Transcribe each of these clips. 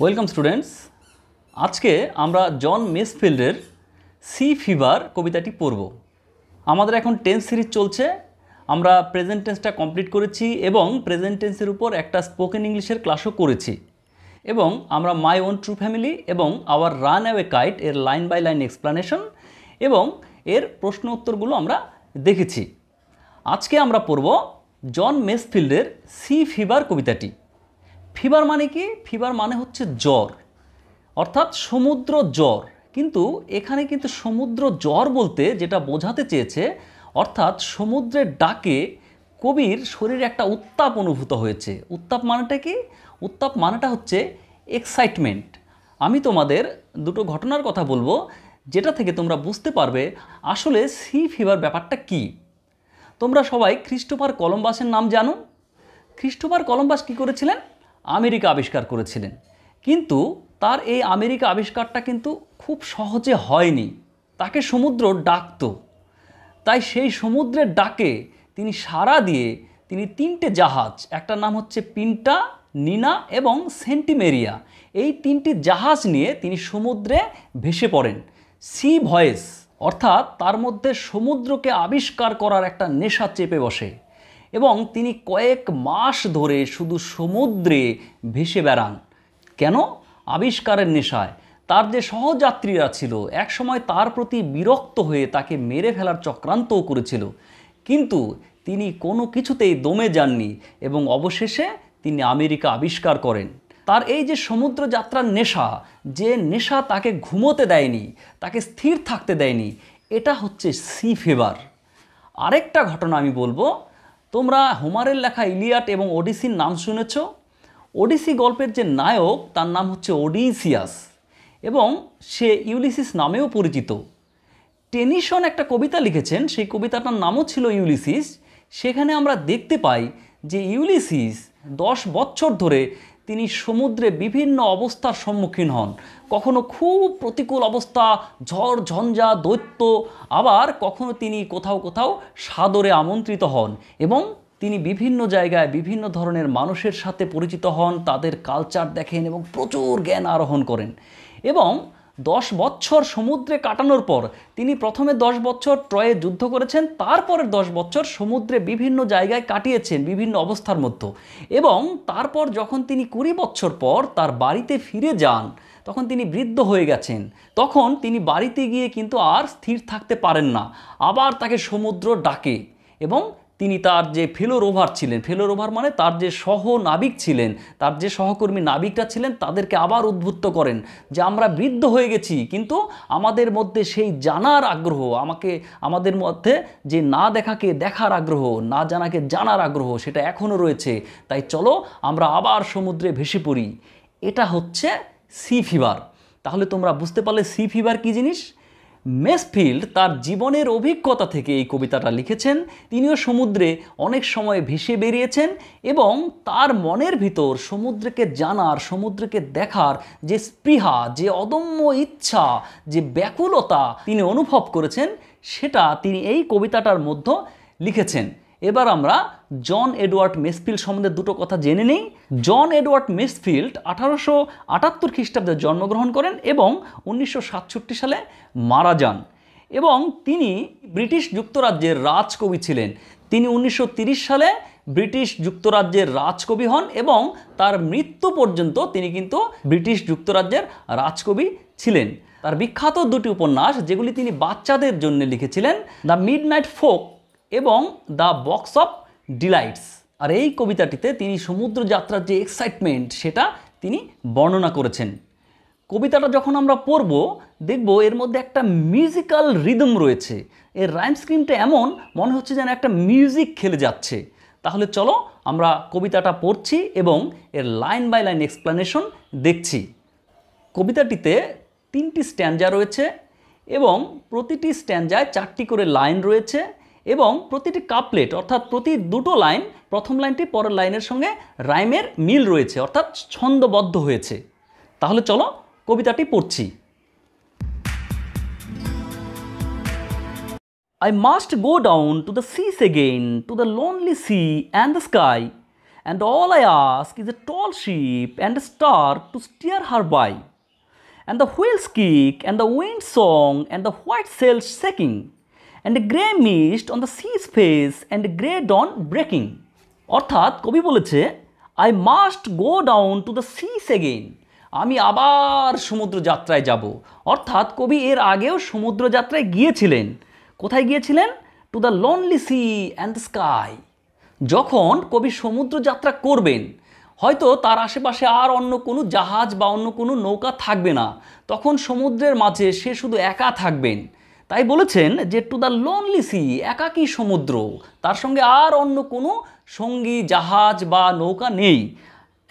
Welcome students. আজকে আমরা জন মেসফিল্ডের C fever কবিতাটি পড়ব। আমাদের এখন টেন্স সিরিজ চলছে। আমরা প্রেজেন্ট টেন্সটা কমপ্লিট করেছি এবং প্রেজেন্ট টেন্সের উপর একটা স্পোকেন ইংলিশের ক্লাসও করেছি এবং আমরা মাই ওন ট্রু ফ্যামিলি এবং আওয়ার রান অ্যাওয়ে কাইট এর লাইন বাই লাইন এক্সপ্লানেশন এবং এর প্রশ্ন উত্তরগুলো আমরা দেখেছি। আজকে আমরা পড়ব জন মেসফিল্ডের সি ফিভার কবিতাটি। ফিভার মানে কি? ফিভার মানে হচ্ছে জ্বর, অর্থাৎ সমুদ্র জ্বর। কিন্তু এখানে কিন্তু সমুদ্র জ্বর বলতে যেটা বোঝাতে চেয়েছে, অর্থাৎ সমুদ্রের ডাকে কবির শরীরে একটা উত্তাপ অনুভূত হয়েছে। উত্তাপ মানেটা কি? উত্তাপ মানেটা হচ্ছে এক্সাইটমেন্ট। আমি তোমাদের দুটো ঘটনার কথা বলবো যেটা থেকে তোমরা বুঝতে পারবে আসলে সি ফিভার ব্যাপারটা কি। তোমরা সবাই ক্রিস্টোফার কলম্বাসের নাম জানো। ক্রিস্টোফার কলম্বাস কী করেছিলেন? আমেরিকা আবিষ্কার করেছিলেন। কিন্তু তার এই আমেরিকা আবিষ্কারটা কিন্তু খুব সহজে হয়নি। তাকে সমুদ্র ডাকতো। তাই সেই সমুদ্রের ডাকে তিনি সাড়া দিয়ে তিনি তিনটে জাহাজ, একটার নাম হচ্ছে পিন্টা, নিনা এবং সেন্টিমেরিয়া, এই তিনটি জাহাজ নিয়ে তিনি সমুদ্রে ভেসে পড়েন। সি ভয়েস, অর্থাৎ তার মধ্যে সমুদ্রকে আবিষ্কার করার একটা নেশা চেপে বসে এবং তিনি কয়েক মাস ধরে শুধু সমুদ্রে ভেসে বেড়ান। কেন? আবিষ্কারের নেশায়। তার যে সহযাত্রীরা ছিল একসময় তার প্রতি বিরক্ত হয়ে তাকে মেরে ফেলার চক্রান্তও করেছিল, কিন্তু তিনি কোনো কিছুতেই দমে যাননি এবং অবশেষে তিনি আমেরিকা আবিষ্কার করেন। তার এই যে সমুদ্র যাত্রার নেশা, যে নেশা তাকে ঘুমোতে দেয়নি, তাকে স্থির থাকতে দেয়নি, এটা হচ্ছে সি ফিভার। আরেকটা ঘটনা আমি বলবো। তোমরা হোমারের লেখা ইলিয়াড এবং ওডিসির নাম শুনেছ। ওডিসি গল্পের যে নায়ক তার নাম হচ্ছে ওডিসিয়াস এবং সে ইউলিসিস নামেও পরিচিত। টেনিসন একটা কবিতা লিখেছেন, সেই কবিতাটার নামও ছিল ইউলিসিস। সেখানে আমরা দেখতে পাই যে ইউলিসিস 10 বছর ধরে তিনি সমুদ্রে বিভিন্ন অবস্থার সম্মুখীন হন। কখনো খুব প্রতিকূল অবস্থা, ঝড় ঝঞ্ঝা, দৈত্য, আবার কখনো তিনি কোথাও কোথাও সাদরে আমন্ত্রিত হন এবং তিনি বিভিন্ন জায়গায় বিভিন্ন ধরনের মানুষের সাথে পরিচিত হন, তাদের কালচার দেখেন এবং প্রচুর জ্ঞান আরোহণ করেন। এবং 10 বছর সমুদ্রে কাটানোর পর তিনি প্রথমে 10 বছর ট্রয়ে যুদ্ধ করেছেন, তারপরের 10 বছর সমুদ্রে বিভিন্ন জায়গায় কাটিয়েছেন বিভিন্ন অবস্থার মধ্যে। এবং তারপর যখন তিনি 20 বছর পর তার বাড়িতে ফিরে যান, তখন তিনি বৃদ্ধ হয়ে গেছেন। তখন তিনি বাড়িতে গিয়ে কিন্তু আর স্থির থাকতে পারেন না, আবার তাকে সমুদ্র ডাকে এবং তিনি তার যে ফেলো রোভার ছিলেন, ফেলো রোভার মানে তার যে সহ নাবিক ছিলেন, তার যে সহকর্মী নাবিকরা ছিলেন, তাদেরকে আবার উদ্বুদ্ধ করেন যে আমরা বৃদ্ধ হয়ে গেছি, কিন্তু আমাদের মধ্যে সেই জানার আগ্রহ, আমাদের মধ্যে যে না দেখাকে দেখার আগ্রহ, না জানাকে জানার আগ্রহ, সেটা এখনও রয়েছে। তাই চলো আমরা আবার সমুদ্রে ভেসে পড়ি। এটা হচ্ছে সি ফিভার। তাহলে তোমরা বুঝতে পারলে সি ফিভার কী জিনিস। মেসফিল্ড তার জীবনের অভিজ্ঞতা থেকে এই কবিতাটা লিখেছেন। তিনিও সমুদ্রে অনেক সময় ভেসে বেরিয়েছেন এবং তার মনের ভিতর সমুদ্রকে জানার, সমুদ্রকে দেখার যে স্পৃহা, যে অদম্য ইচ্ছা, যে ব্যাকুলতা তিনি অনুভব করেছেন, সেটা তিনি এই কবিতাটার মধ্যে লিখেছেন। এবার আমরা জন এডওয়ার্ড মেসফিল্ড সম্বন্ধে দুটো কথা জেনে নেই। জন এডওয়ার্ড মেসফিল্ড 1878 খ্রিস্টাব্দে জন্মগ্রহণ করেন এবং 1967 সালে মারা যান। এবং তিনি ব্রিটিশ যুক্তরাজ্যের রাজকবি ছিলেন। তিনি 1930 সালে ব্রিটিশ যুক্তরাজ্যের রাজকবি হন এবং তার মৃত্যু পর্যন্ত তিনি কিন্তু ব্রিটিশ যুক্তরাজ্যের রাজকবি ছিলেন। তার বিখ্যাত দুটি উপন্যাস যেগুলি তিনি বাচ্চাদের জন্য লিখেছিলেন, দ্য মিডনাইট ফোক এবং দ্য বক্স অফ ডিলাইটস। আর এই কবিতাটিতে তিনি সমুদ্র যাত্রার যে এক্সাইটমেন্ট সেটা তিনি বর্ণনা করেছেন। কবিতাটা যখন আমরা পড়ব দেখব এর মধ্যে একটা মিউজিক্যাল রিদম রয়েছে। এর রাইম স্ক্রিমটা এমন মনে হচ্ছে যেন একটা মিউজিক খেলে যাচ্ছে। তাহলে চলো আমরা কবিতাটা পড়ছি এবং এর লাইন বাই লাইন এক্সপ্লানেশন দেখছি। কবিতাটিতে 3টি স্ট্যাঞ্জা রয়েছে এবং প্রতিটি স্ট্যাঞ্জায় 4টি করে লাইন রয়েছে এবং প্রতিটি কাপলেট অর্থাৎ প্রতি দুটো লাইন, প্রথম লাইনটি পরের লাইনের সঙ্গে রাইমের মিল রয়েছে, অর্থাৎ ছন্দবদ্ধ হয়েছে। তাহলে চলো কবিতাটি পড়ছি। I must go down to the seas again, to the lonely sea and the sky, and all I ask is a tall ship and a star to steer her by, and the wheels kick and the wind song and the white sails shaking, and a grey mist on the sea's face and a grey dawn breaking. অর্থাৎ কবি বলেছে I must go down to the seas again. আমি আবার সমুদ্র যাত্রায় যাব। অর্থাৎ কবি এর আগেও সমুদ্র যাত্রায় গিয়েছিলেন। কোথায় গিয়েছিলেন? To the lonely sea and the sky. যখন কবি সমুদ্র যাত্রা করবেন, হয়তো তার আশেপাশে আর অন্য কোনো জাহাজ বা অন্য কোনো নৌকা থাকবে না, তখন সমুদ্রের মাঝে সে শুধু একা থাকবেন। তাই বলেছেন যে টু দ্য লনলি সি, একাকী সমুদ্র, তার সঙ্গে আর অন্য কোনো সঙ্গী জাহাজ বা নৌকা নেই।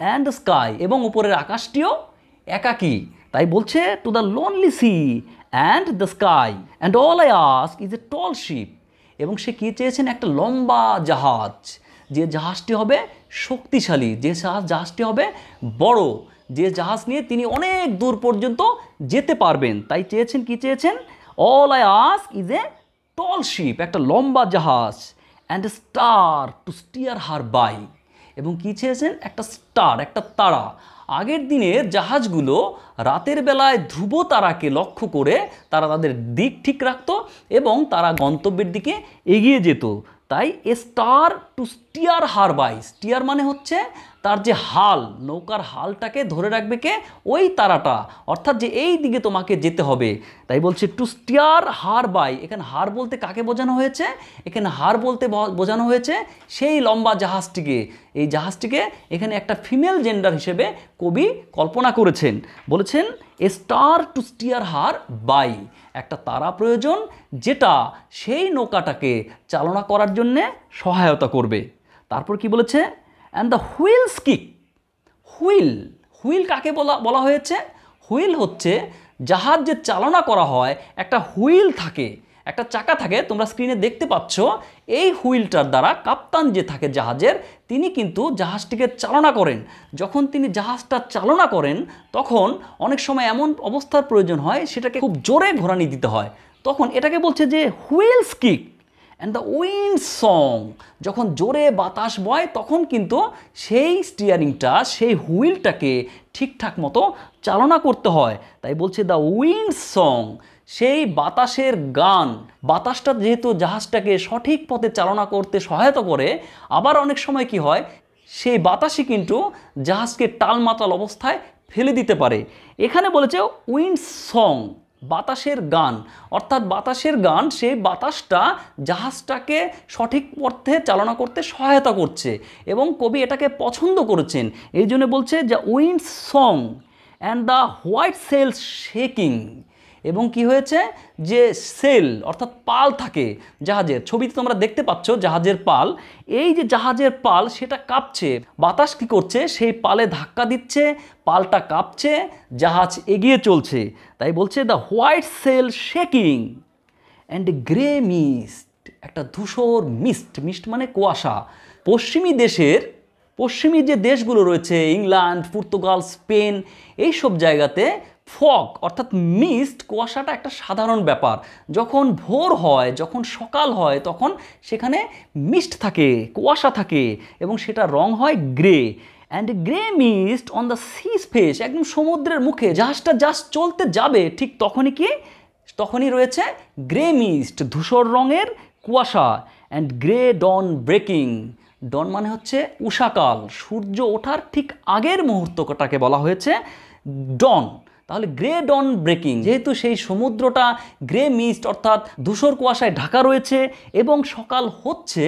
অ্যান্ড দ্য স্কাই, এবং উপরের আকাশটিও একাকী। তাই বলছে to the lonely sea and the sky and all I ask is a tall ship. এবং সে কী চেয়েছেন? একটা লম্বা জাহাজ, যে জাহাজটি হবে শক্তিশালী, যে জাহাজটি হবে বড়, যে জাহাজ নিয়ে তিনি অনেক দূর পর্যন্ত যেতে পারবেন। তাই চেয়েছেন, কি চেয়েছেন? All I ask is a tall ship, একটা লম্বা জাহাজ, and a star to steer her by. এবং কী চেয়েছেন? একটা স্টার, একটা তারা। আগের দিনের জাহাজগুলো রাতের বেলায় ধ্রুব তারাকে লক্ষ্য করে তারা তাদের দিক ঠিক রাখত এবং তারা গন্তব্যের দিকে এগিয়ে যেত। তাই a star to steer her by, steer মানে হচ্ছে তার যে হাল, নৌকার হালটাকে ধরে রাখবে কে? ওই তারাটা, অর্থাৎ যে এই দিকে তোমাকে যেতে হবে। তাই বলছে টু স্টিয়ার হার বাই। এখানে হার বলতে কাকে বোঝানো হয়েছে? এখানে হার বলতে বোঝানো হয়েছে সেই লম্বা জাহাজটিকে। এই জাহাজটিকে এখানে একটা ফিমেল জেন্ডার হিসেবে কবি কল্পনা করেছেন। বলেছেন a star to steer her by, একটা তারা প্রয়োজন যেটা সেই নৌকাটাকে চালনা করার জন্যে সহায়তা করবে। তারপর কি বলেছে? And the wheel's kick. Wheel, wheel কাকে বলা হয়েছে? হুইল হচ্ছে জাহাজ যে চালনা করা হয়, একটা হুইল থাকে, একটা চাকা থাকে, তোমরা স্ক্রিনে দেখতে পাচ্ছ। এই হুইলটার দ্বারা কাপ্তান যে থাকে জাহাজের, তিনি কিন্তু জাহাজটিকে চালনা করেন। যখন তিনি জাহাজটা চালনা করেন তখন অনেক সময় এমন অবস্থার প্রয়োজন হয় সেটাকে খুব জোরে ঘোরানি দিতে হয়, তখন এটাকে বলছে যে wheel's kick and the wind song. যখন জোরে বাতাস বয় তখন কিন্তু সেই স্টিয়ারিংটা, সেই হুইলটাকে ঠিকঠাক মতো চালনা করতে হয়। তাই বলছে দ্য উইন্ড সং, সেই বাতাসের গান। বাতাসটা যেহেতু জাহাজটাকে সঠিক পথে চালনা করতে সহায়তা করে, আবার অনেক সময় কি হয়, সেই বাতাসই কিন্তু জাহাজকে টালমাটাল অবস্থায় ফেলে দিতে পারে। এখানে বলেছে উইন্ড সং, বাতাসের গান। অর্থাৎ বাতাসের গান, সেই বাতাসটা জাহাজটাকে সঠিক পথে চালনা করতে সহায়তা করছে এবং কবি এটাকে পছন্দ করেছেন। এই জন্য বলছে যে wind song and the white sails shaking. এবং কি হয়েছে? যে সেল অর্থাৎ পাল থাকে জাহাজের, ছবিতে তোমরা দেখতে পাচ্ছ জাহাজের পাল। এই যে জাহাজের পাল সেটা কাঁপছে, বাতাস কি করছে? সেই পালে ধাক্কা দিচ্ছে, পালটা কাঁপছে, জাহাজ এগিয়ে চলছে। তাই বলছে the white sail shaking and grey mist, একটা ধূসর মিস্ট, মিস্ট মানে কুয়াশা। পশ্চিমী যে দেশগুলো রয়েছে, ইংল্যান্ড, পর্তুগাল, স্পেন, এইসব জায়গাতে ফগ অর্থাৎ মিস্ট, কুয়াশাটা একটা সাধারণ ব্যাপার। যখন ভোর হয়, যখন সকাল হয়, তখন সেখানে মিস্ট থাকে, কুয়াশা থাকে এবং সেটা রং হয় grey. And grey mist on the sea's face, একদম সমুদ্রের মুখে জাহাজটা জাস্ট চলতে যাবে, ঠিক তখনই রয়েছে গ্রে মিস্ট, ধূসর রঙের কুয়াশা। অ্যান্ড গ্রে ডন ব্রেকিং, ডন মানে হচ্ছে উষাকাল, সূর্য ওঠার ঠিক আগের মুহূর্তটাকে বলা হয়েছে ডন। তাহলে গ্রে ডন ব্রেকিং, যেহেতু সেই সমুদ্রটা গ্রে মিস্ট অর্থাৎ ধূসর কুয়াশায় ঢাকা রয়েছে এবং সকাল হচ্ছে,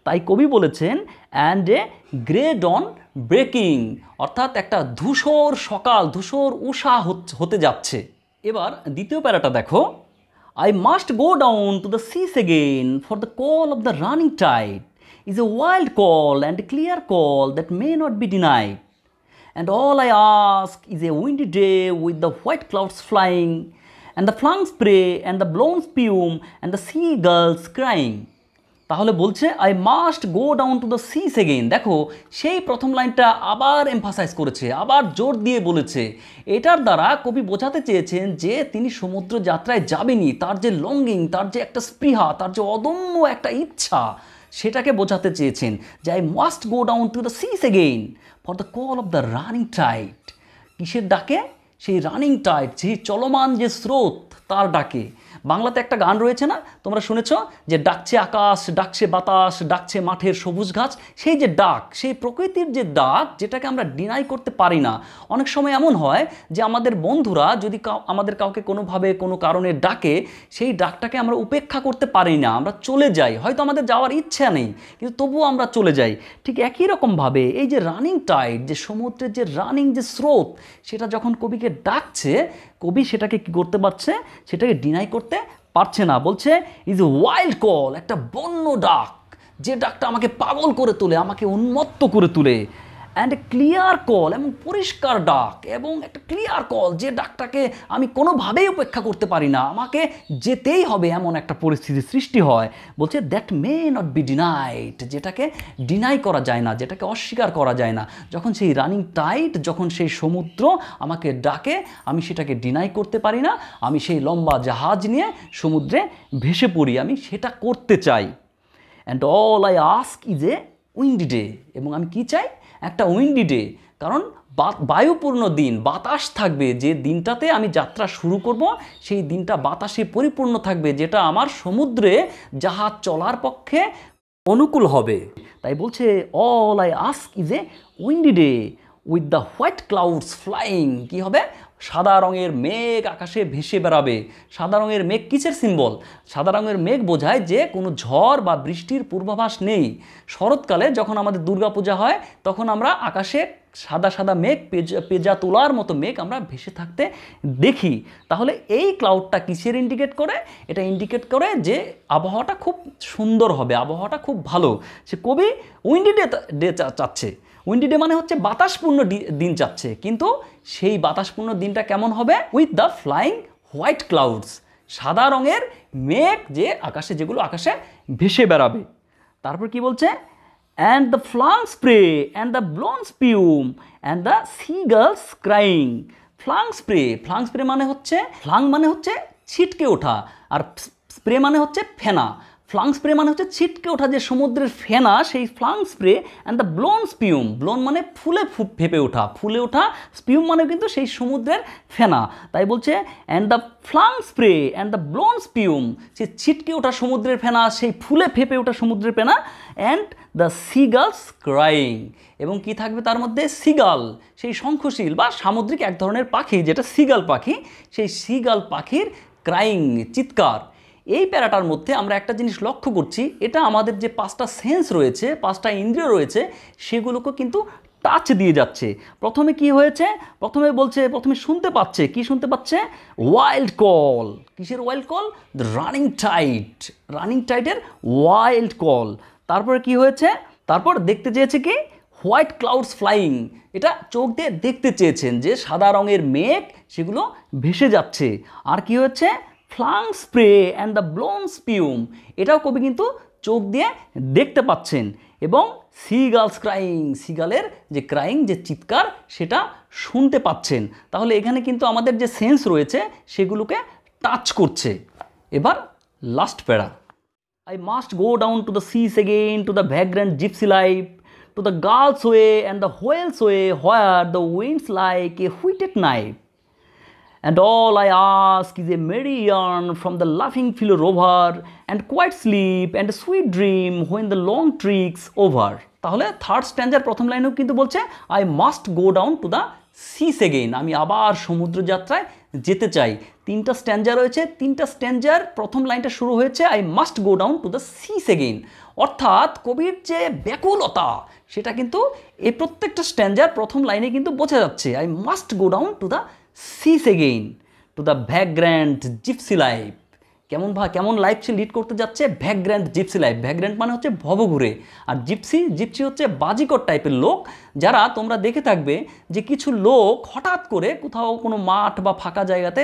তাই কবি বলেছেন and a grey dawn breaking, অর্থাৎ একটা ধূসর সকাল, ধূসর উষা হতে যাচ্ছে। এবার দ্বিতীয় প্যারাটা দেখো। I must go down to the seas again, for the call of the running tide is a wild call and a clear call that may not be denied. And all I ask is a windy day with the white clouds flying, and the flung spray and the blown spume and the seagulls crying. তাহলে বলছে I must go down to the seas again। দেখো সেই প্রথম লাইনটা আবার emphasise করেছে, আবার জোর দিয়ে বলেছে। এটার দ্বারা কবি বোঝাতে চেয়েছেন যে তিনি সমুদ্র যাত্রায় যাবেনই, তার যে লঙ্গিং, তার যে একটা স্পৃহা, তার যে অদম্য একটা ইচ্ছা, সেটাকে বোঝাতে চেয়েছেন যে I must go down to the seas again for the call of the running tide. কিসের ডাকে? সেই রানিং টাইড, সেই চলমান যে স্রোত তার ডাকে। বাংলাতে একটা গান রয়েছে না, তোমরা শুনেছ, যে ডাকছে আকাশ, ডাকছে বাতাস, ডাকছে মাঠের সবুজ ঘাস। সেই যে ডাক, সেই প্রকৃতির যে ডাক, যেটাকে আমরা ডিনাই করতে পারি না। অনেক সময় এমন হয় যে আমাদের বন্ধুরা যদি আমাদের কাউকে কোনোভাবে কোনো কারণে ডাকে, সেই ডাকটাকে আমরা উপেক্ষা করতে পারি না, আমরা চলে যাই। হয়তো আমাদের যাওয়ার ইচ্ছা নেই, কিন্তু তবুও আমরা চলে যাই। ঠিক একই রকমভাবে এই যে রানিং টাইড, যে সমুদ্রের যে রানিং যে স্রোত, সেটা যখন কবিকে ডাকছে, কবি সেটাকে কি করতে পারছে? সেটাকে ডিনাই করতে পারছে না। বলছে ইজ এ ওয়াইল্ড কল, একটা বন্য ডাক, যে ডাকটা আমাকে পাগল করে তোলে, আমাকে উন্মত্ত করে তোলে। অ্যান্ড এ ক্লিয়ার কল, এবং পরিষ্কার ডাক, এবং একটা ক্লিয়ার কল, যে ডাকটাকে আমি কোনোভাবেই উপেক্ষা করতে পারি না, আমাকে যেতেই হবে, এমন একটা পরিস্থিতি সৃষ্টি হয়। বলছে that may not be denied, যেটাকে ডিনাই করা যায় না, যেটাকে অস্বীকার করা যায় না। যখন সেই রানিং টাইড, যখন সেই সমুদ্র আমাকে ডাকে, আমি সেটাকে ডিনাই করতে পারি না। আমি সেই লম্বা জাহাজ নিয়ে সমুদ্রে ভেসে পড়ি, আমি সেটা করতে চাই। And all I ask is a windy day, এবং আমি কি চাই? একটা উইন্ডি ডে। কারণ বায়ুপূর্ণ দিন, বাতাস থাকবে, যে দিনটাতে আমি যাত্রা শুরু করব, সেই দিনটা বাতাসে পরিপূর্ণ থাকবে, যেটা আমার সমুদ্রে জাহাজ চলার পক্ষে অনুকূল হবে। তাই বলছে all I ask is a windy day with the white clouds flying. কী হবে? সাদা রঙের মেঘ আকাশে ভেসে বেড়াবে। সাদা রঙের মেঘ কিসের সিম্বল? সাদা রঙের মেঘ বোঝায় যে কোনো ঝড় বা বৃষ্টির পূর্বাভাস নেই। শরৎকালে যখন আমাদের দুর্গাপূজা হয়, তখন আমরা আকাশে সাদা সাদা মেঘ, পেজা তোলার মতো মেঘ আমরা ভেসে থাকতে দেখি। তাহলে এই ক্লাউডটা কিসের ইন্ডিকেট করে? এটা ইন্ডিকেট করে যে আবহাওয়াটা খুব সুন্দর হবে, আবহাওয়াটা খুব ভালো। সে কবি উইন্ডি ডে চাচ্ছে। উইন্ডি ডে মানে হচ্ছে বাতাসপূর্ণ দিন চাচ্ছে, কিন্তু সেই বাতাসপূর্ণ দিনটা কেমন হবে? With the flying white clouds, সাদা রঙের মেঘ, যে আকাশে, যেগুলো আকাশে ভেসে বেড়াবে। তারপর কি বলছে? And the flung spray and the blown spume and the seagulls crying. Flung spray, flung spray মানে হচ্ছে, ফ্লাং মানে হচ্ছে ছিটকে ওঠা, আর স্প্রে মানে হচ্ছে ফেনা। ফ্লাং স্প্রে মানে হচ্ছে ছিটকে ওঠা, যে সমুদ্রের ফেনা, সেই flung spray. And the blown spume, blown মানে ফুলে ফেপে ওঠা, ফুলে ওঠা। স্পিউম মানে কিন্তু সেই সমুদ্রের ফেনা। তাই বলছে and the flung spray and the blown spume, সে ছিটকে ওঠা সমুদ্রের ফেনা, সেই ফুলে ফেপে ওঠা সমুদ্রের ফেনা। অ্যান্ড দ্য সিগালস ক্রাইং, এবং কি থাকবে তার মধ্যে? সিগাল, সেই শঙ্খশীল বা সামুদ্রিক এক ধরনের পাখি, যেটা সিগাল পাখি, সেই সিগাল পাখির ক্রাইং, চিৎকার। এই প্যারাটার মধ্যে আমরা একটা জিনিস লক্ষ্য করছি, এটা আমাদের যে 5টা সেন্স রয়েছে, 5টা ইন্দ্রিয় রয়েছে, সেগুলোকে কিন্তু টাচ দিয়ে যাচ্ছে। প্রথমে কি হয়েছে? প্রথমে বলছে, প্রথমে শুনতে পাচ্ছে। কি শুনতে পাচ্ছে? Wild call. কিসের wild call? The running tide, running টাইডের ওয়াইল্ড কল। তারপরে কি হয়েছে? তারপর দেখতে চেয়েছে কি? White clouds flying. এটা চোখ দিয়ে দেখতে চেয়েছেন যে সাদা রঙের মেঘ, সেগুলো ভেসে যাচ্ছে। আর কি হচ্ছে? Flung spray and the blown spume, এটাও কবি কিন্তু চোখ দিয়ে দেখতে পাচ্ছেন। এবং সিগালস ক্রাইং, সিগালের যে ক্রাইং, যে চিৎকার, সেটা শুনতে পাচ্ছেন। তাহলে এখানে কিন্তু আমাদের যে সেন্স রয়েছে, সেগুলোকে টাচ করছে। এবার লাস্ট প্যারা, I must go down to the seas again, to the vagrant gypsy life, to the gulls way and the whales way, where the winds like a wheated knife. And all I ask is a merry yarn from the laughing fellow rover, and quiet sleep and a sweet dream when the long trick's over. তাহলে third স্ট্যান্জার প্রথম লাইনেও কিন্তু বলছে I must go down to the seas again, আমি আবার সমুদ্র যাত্রায় যেতে চাই। 3টা স্ট্যান্জা রয়েছে, 3টা স্ট্যান্জার প্রথম লাইনটা শুরু হয়েছে I must go down to the seas again। অর্থাৎ কবির যে ব্যাকুলতা, সেটা কিন্তু এই প্রত্যেকটা স্ট্যান্জার প্রথম লাইনে কিন্তু বোঝা যাচ্ছে। I must go down to the seas again, to the vagrant gypsy life। কেমন লাইফ সে লিড করতে যাচ্ছে? ভ্যাগ্র্যান্ট জিপসি লাইফ। ভ্যাগ্র্যান্ট মানে হচ্ছে ভবঘুরে, আর জিপসি হচ্ছে বাজিকর টাইপের লোক, যারা তোমরা দেখে থাকবে যে কিছু লোক হঠাৎ করে কোথাও কোনো মাঠ বা ফাঁকা জায়গাতে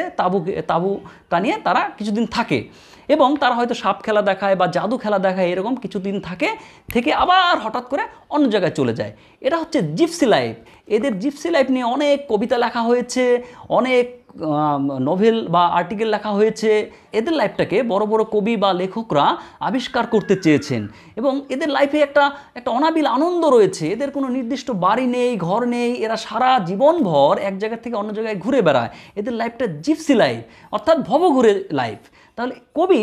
তাঁবু টানিয়ে তারা কিছুদিন থাকে, এবং তারা হয়তো সাপ খেলা দেখায় বা জাদু খেলা দেখায়, এরকম কিছুদিন থেকে আবার হঠাৎ করে অন্য জায়গায় চলে যায়। এটা হচ্ছে জিপসি লাইফ। এদের জিপসি লাইফ নিয়ে অনেক কবিতা লেখা হয়েছে, অনেক নোভেল বা আর্টিকেল লেখা হয়েছে, এদের লাইফটাকে বড় বড় কবি বা লেখকরা আবিষ্কার করতে চেয়েছেন এবং এদের লাইফে একটা অনাবিল আনন্দ রয়েছে। এদের কোনো নির্দিষ্ট বাড়ি নেই, ঘর নেই, এরা সারা জীবনভর এক জায়গা থেকে অন্য জায়গায় ঘুরে বেড়ায়। এদের লাইফটা জিপসি লাইফ, অর্থাৎ ভবঘুরে লাইফ। তাহলে কবি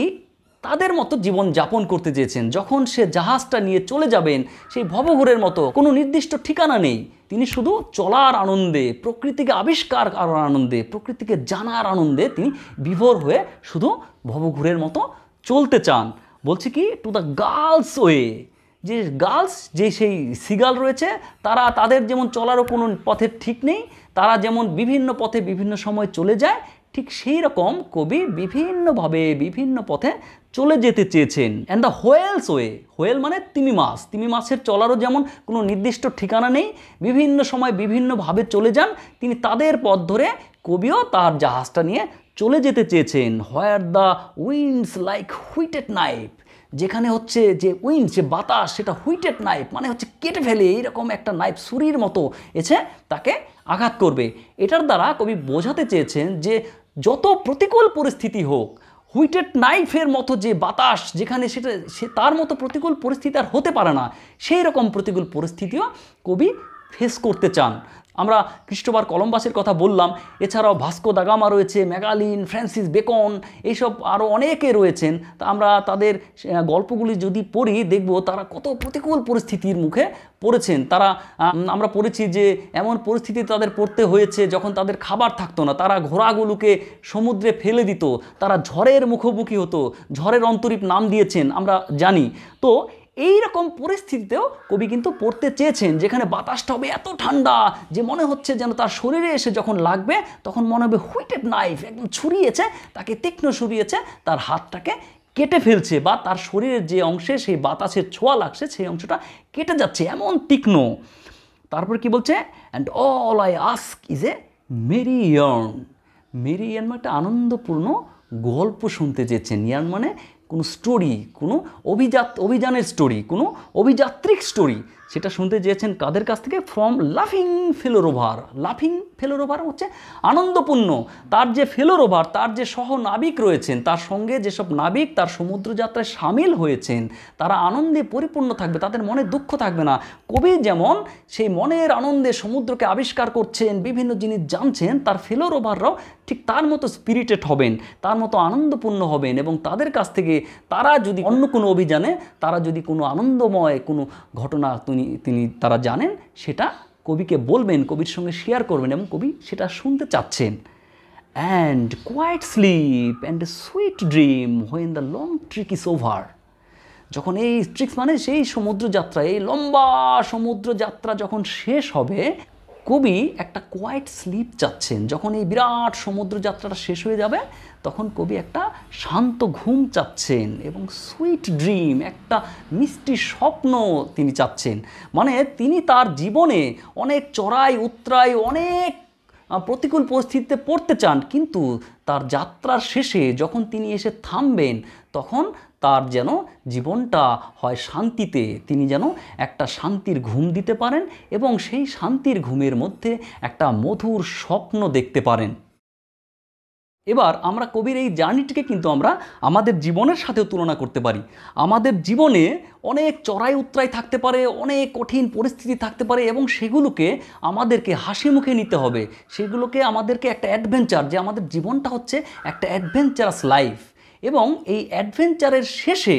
তাদের মতো জীবন যাপন করতে চেয়েছেন। যখন সে জাহাজটা নিয়ে চলে যাবেন সেই ভবঘুরের মতো, কোনো নির্দিষ্ট ঠিকানা নেই, তিনি শুধু চলার আনন্দে, প্রকৃতিকে আবিষ্কার করার আনন্দে, প্রকৃতিকে জানার আনন্দে তিনি বিভোর হয়ে শুধু ভবঘুরের মতো চলতে চান। বলছে কি, টু দ্য গার্লস ওয়ে, যে গার্লস, যে সেই সিগাল রয়েছে, তাদের যেমন চলারও কোনো পথের ঠিক নেই, তারা যেমন বিভিন্ন পথে বিভিন্ন সময় চলে যায়, ঠিক সেই রকম কবি বিভিন্নভাবে বিভিন্ন পথে চলে যেতে চেয়েছেন। And the whale's way, whale মানে তিমি মাছ, তিমি মাছের চলারও যেমন কোনো নির্দিষ্ট ঠিকানা নেই, বিভিন্ন সময় বিভিন্নভাবে চলে যান, তিনি তাদের পথ ধরে কবিও তার জাহাজটা নিয়ে চলে যেতে চেয়েছেন। Where the wind's like whetted knife, যেখানে হচ্ছে যে উইন্ড, যে বাতাস, সেটা হুইটেড নাইফ মানে হচ্ছে কেটে ফেলে, এইরকম একটা নাইফ ছুরির মতো এসে তাকে আঘাত করবে। এটার দ্বারা কবি বোঝাতে চেয়েছেন যে যত প্রতিকূল পরিস্থিতি হোক, হুইটেড নাইফের মতো যে বাতাস, যেখানে সে তার মতো প্রতিকূল পরিস্থিতি আর হতে পারে না, সেই রকম প্রতিকূল পরিস্থিতিও কবি ফেস করতে চান। আমরা ক্রিস্টোফার কলম্বাসের কথা বললাম, এছাড়াও ভাস্কো দা গামা রয়েছে, ম্যাগালিন, ফ্রান্সিস বেকন, এইসব আরও অনেকে রয়েছেন। তা আমরা তাদের গল্পগুলি যদি পড়ি, দেখব তারা কত প্রতিকূল পরিস্থিতির মুখে পড়েছেন। আমরা পড়েছি যে এমন পরিস্থিতি তাদের পড়তে হয়েছে যখন তাদের খাবার থাকতো না, তারা ঘোড়াগুলোকে সমুদ্রে ফেলে দিত, তারা ঝড়ের মুখোমুখি হতো, ঝড়ের অন্তরীপ নাম দিয়েছেন আমরা জানি। তো এই রকম পরিস্থিতিতেও কবি কিন্তু পড়তে চেয়েছেন, যেখানে বাতাসটা হবে এত ঠান্ডা যে মনে হচ্ছে যেন তার শরীরে এসে যখন লাগবে তখন মনে হবে হুইটেড নাইফ একদম ছুরিয়েছে, তাকে তীক্ষ্ণ ছুরিয়েছে, তার হাতটাকে কেটে ফেলছে, বা তার শরীরের যে অংশে সেই বাতাসের ছোঁয়া লাগছে সেই অংশটা কেটে যাচ্ছে, এমন তীক্ষ্ণ। তারপর কি বলছে, and all I ask is A Mary yarn. Mary yarn মানে একটা আনন্দপূর্ণ গল্প শুনতে চেয়েছেন। ইয়ার্ন মানে কোনো স্টোরি, কোনো অভিযানের স্টোরি, কোনো অভিযাত্রিক স্টোরি, সেটা শুনতে চেয়েছেন কাদের কাছ থেকে? ফ্রম লাফিং ফেলো রোভার। লাফিং ফেলো রোভার হচ্ছে আনন্দপূর্ণ, তার যে ফেলো রোভার, তার যে সহনাবিক রয়েছেন, তার সঙ্গে যেসব নাবিক তার সমুদ্রযাত্রায় সামিল হয়েছেন, তারা আনন্দে পরিপূর্ণ থাকবে, তাদের মনে দুঃখ থাকবে না। কবি যেমন সেই মনের আনন্দে সমুদ্রকে আবিষ্কার করছেন, বিভিন্ন জিনিস জানছেন, তার ফেলো রোভাররাও ঠিক তার মতো স্পিরিটেড হবেন, তার মতো আনন্দপূর্ণ হবেন, এবং তাদের কাছ থেকে তারা যদি অন্য কোনো অভিযানে, তারা যদি কোনো আনন্দময় কোনো ঘটনা তারা জানেন, সেটা কবিকে বলবেন, কবির সঙ্গে শেয়ার করবেন, এবং কবি সেটা শুনতে চাচ্ছেন। And quiet sleep and a sweet dream when the long trick is over. যখন এই ট্রিক্স মানে সেই সমুদ্রযাত্রা, এই লম্বা সমুদ্রযাত্রা যখন শেষ হবে, কবি একটা কোয়াইট স্লিপ চাচ্ছেন। যখন এই বিরাট সমুদ্রযাত্রাটা শেষ হয়ে যাবে তখন কবি একটা শান্ত ঘুম চাচ্ছেন, এবং সুইট ড্রিম, একটা মিষ্টি স্বপ্ন তিনি চাচ্ছেন। মানে তিনি তার জীবনে অনেক চড়াই উতরাই, অনেক প্রতিকূল পরিস্থিতিতে পড়তে চান, কিন্তু তার যাত্রার শেষে যখন তিনি এসে থামবেন তখন তার যেন জীবনটা হয় শান্তিতে, তিনি যেন একটা শান্তির ঘুম দিতে পারেন, এবং সেই শান্তির ঘুমের মধ্যে একটা মধুর স্বপ্ন দেখতে পারেন। এবার আমরা কবির এই জার্নিটিকে কিন্তু আমরা আমাদের জীবনের সাথেও তুলনা করতে পারি। আমাদের জীবনে অনেক চড়াই উতরাই থাকতে পারে, অনেক কঠিন পরিস্থিতি থাকতে পারে, এবং সেগুলোকে আমাদেরকে হাসি মুখে নিতে হবে, সেগুলোকে আমাদেরকে একটা অ্যাডভেঞ্চার, যে আমাদের জীবনটা হচ্ছে একটা অ্যাডভেঞ্চারাস লাইফ, এবং এই অ্যাডভেঞ্চারের শেষে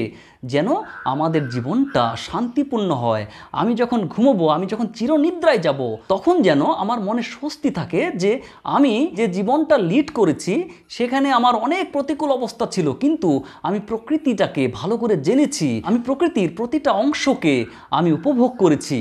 যেন আমাদের জীবনটা শান্তিপূর্ণ হয়। আমি যখন ঘুমোবো, আমি যখন চিরনিদ্রায় যাব, তখন যেন আমার মনে স্বস্তি থাকে যে আমি যে জীবনটা লিড করেছি সেখানে আমার অনেক প্রতিকূল অবস্থা ছিল, কিন্তু আমি প্রকৃতিটাকে ভালো করে জেনেছি, আমি প্রকৃতির প্রতিটা অংশকে আমি উপভোগ করেছি,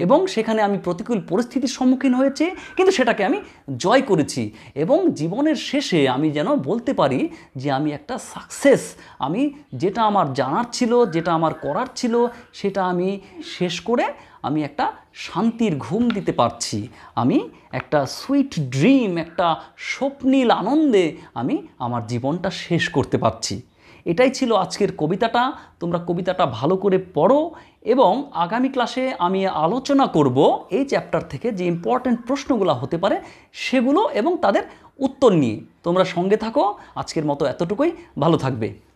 এবং সেখানে আমি প্রতিকূল পরিস্থিতির সম্মুখীন হয়েছি, কিন্তু সেটাকে আমি জয় করেছি, এবং জীবনের শেষে আমি যেন বলতে পারি যে আমি একটা সাকসেস, আমি যেটা আমার জানার ছিল, যেটা আমার করার ছিল, সেটা আমি শেষ করে আমি একটা শান্তির ঘুম দিতে পারছি, আমি একটা সুইট ড্রিম, একটা স্বপ্নীল আনন্দে আমি আমার জীবনটা শেষ করতে পারছি। এটাই ছিল আজকের কবিতাটা। তোমরা কবিতাটা ভালো করে পড়ো, এবং আগামী ক্লাসে আমি আলোচনা করব এই চ্যাপ্টার থেকে যে ইম্পর্ট্যান্ট প্রশ্নগুলো হতে পারে সেগুলো এবং তাদের উত্তর নিয়ে। তোমরা সঙ্গে থাকো, আজকের মতো এতটুকুই, ভালো থাকবে।